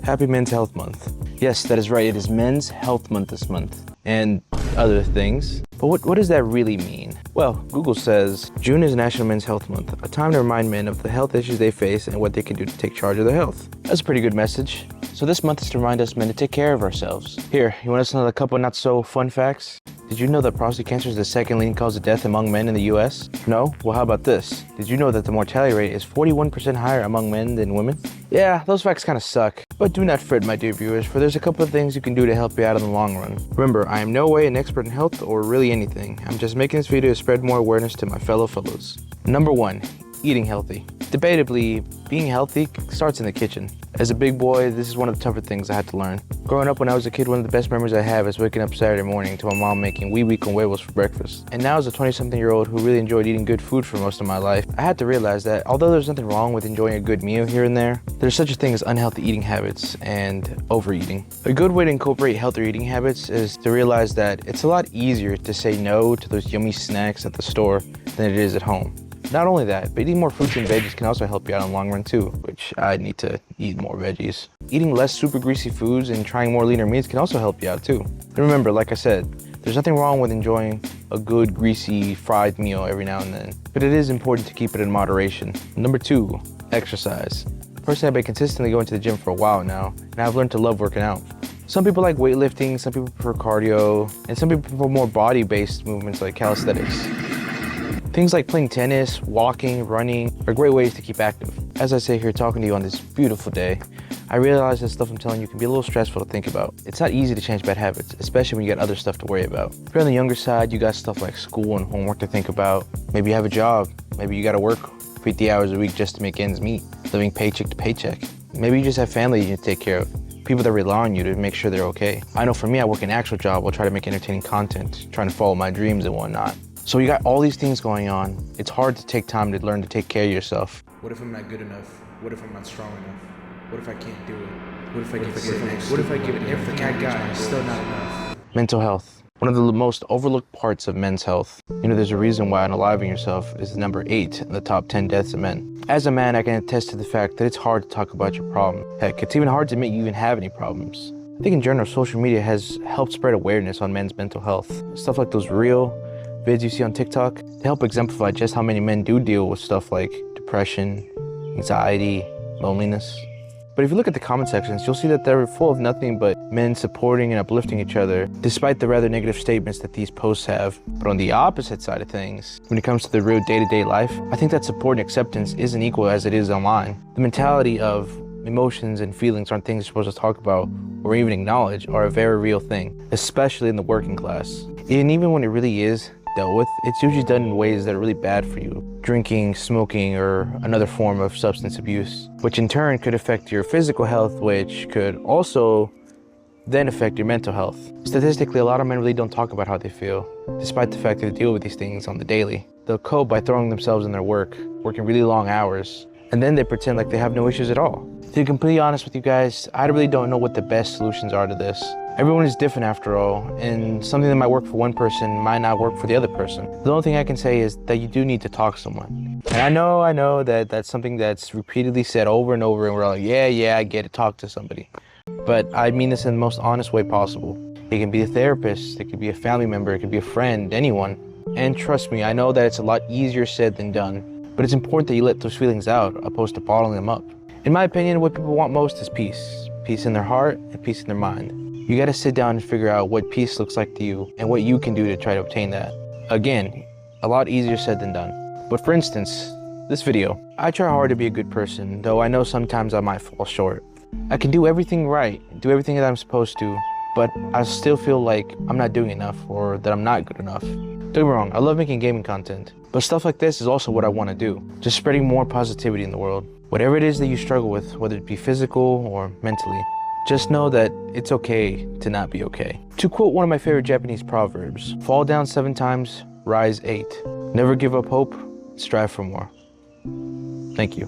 Happy Men's Health Month. Yes, that is right, it is Men's Health Month this month, and other things. But what does that really mean? Well, Google says June is National Men's Health Month, a time to remind men of the health issues they face and what they can do to take charge of their health. That's a pretty good message. So this month is to remind us men to take care of ourselves. Here, you want to know a couple not so fun facts? Did you know that prostate cancer is the second leading cause of death among men in the US? No? Well, how about this? Did you know that the mortality rate is 41% higher among men than women? Yeah, those facts kind of suck. But do not fret, my dear viewers, for there's a couple of things you can do to help you out in the long run. Remember, I am no way an expert in health or really anything. I'm just making this video to spread more awareness to my fellow fellows. Number 1, eating healthy. Debatably, being healthy starts in the kitchen. As a big boy, this is one of the tougher things I had to learn. Growing up when I was a kid, one of the best memories I have is waking up Saturday morning to my mom making huevo con huevos for breakfast. And now as a 20-something-year-old who really enjoyed eating good food for most of my life, I had to realize that although there's nothing wrong with enjoying a good meal here and there, there's such a thing as unhealthy eating habits and overeating. A good way to incorporate healthier eating habits is to realize that it's a lot easier to say no to those yummy snacks at the store than it is at home. Not only that, but eating more fruits and veggies can also help you out in the long run too, which I need to eat more veggies. Eating less super greasy foods and trying more leaner meats can also help you out too. And remember, like I said, there's nothing wrong with enjoying a good greasy fried meal every now and then, but it is important to keep it in moderation. Number 2, exercise. Personally, I've been consistently going to the gym for a while now, and I've learned to love working out. Some people like weightlifting, some people prefer cardio, and some people prefer more body-based movements like calisthenics. Things like playing tennis, walking, running are great ways to keep active. As I sit here talking to you on this beautiful day, I realize that stuff I'm telling you can be a little stressful to think about. It's not easy to change bad habits, especially when you got other stuff to worry about. If you're on the younger side, you got stuff like school and homework to think about. Maybe you have a job. Maybe you got to work 50 hours a week just to make ends meet, living paycheck to paycheck. Maybe you just have family you need to take care of, people that rely on you to make sure they're okay. I know for me, I work an actual job while trying to make entertaining content, trying to follow my dreams and whatnot. So you got all these things going on. It's hard to take time to learn to take care of yourself. What if I'm not good enough? What if I'm not strong enough? What if I can't do it? What if I get sick? What if I give everything I got and it's still not enough? Mental health. One of the most overlooked parts of men's health. You know, there's a reason why unaliving yourself is number 8 in the top 10 deaths of men. As a man, I can attest to the fact that it's hard to talk about your problem. Heck, it's even hard to admit you even have any problems. I think in general, social media has helped spread awareness on men's mental health. Stuff like those real vids you see on TikTok, they help exemplify just how many men do deal with stuff like depression, anxiety, loneliness. But if you look at the comment sections, you'll see that they're full of nothing but men supporting and uplifting each other, despite the rather negative statements that these posts have. But on the opposite side of things, when it comes to the real day-to-day life, I think that support and acceptance isn't equal as it is online. The mentality of emotions and feelings aren't things you're supposed to talk about or even acknowledge are a very real thing, especially in the working class. And even when it really is dealt with, it's usually done in ways that are really bad for you. Drinking, smoking, or another form of substance abuse, which in turn could affect your physical health, which could also then affect your mental health. Statistically, a lot of men really don't talk about how they feel, despite the fact that they deal with these things on the daily. They'll cope by throwing themselves in their work, working really long hours, and then they pretend like they have no issues at all. To be completely honest with you guys, I really don't know what the best solutions are to this. Everyone is different after all, and something that might work for one person might not work for the other person. The only thing I can say is that you do need to talk to someone. And I know that that's something that's repeatedly said over and over, and we're like, yeah, I get it, talk to somebody. But I mean this in the most honest way possible. It can be a therapist, it could be a family member, it could be a friend, anyone. And trust me, I know that it's a lot easier said than done, but it's important that you let those feelings out, opposed to bottling them up. In my opinion, what people want most is peace. Peace in their heart and peace in their mind. You gotta sit down and figure out what peace looks like to you and what you can do to try to obtain that. Again, a lot easier said than done. But for instance, this video. I try hard to be a good person, though I know sometimes I might fall short. I can do everything right, do everything that I'm supposed to, but I still feel like I'm not doing enough or that I'm not good enough. Don't get me wrong, I love making gaming content, but stuff like this is also what I want to do. Just spreading more positivity in the world. Whatever it is that you struggle with, whether it be physical or mentally, just know that it's okay to not be okay. To quote one of my favorite Japanese proverbs, fall down 7 times, rise 8. Never give up hope, strive for more. Thank you.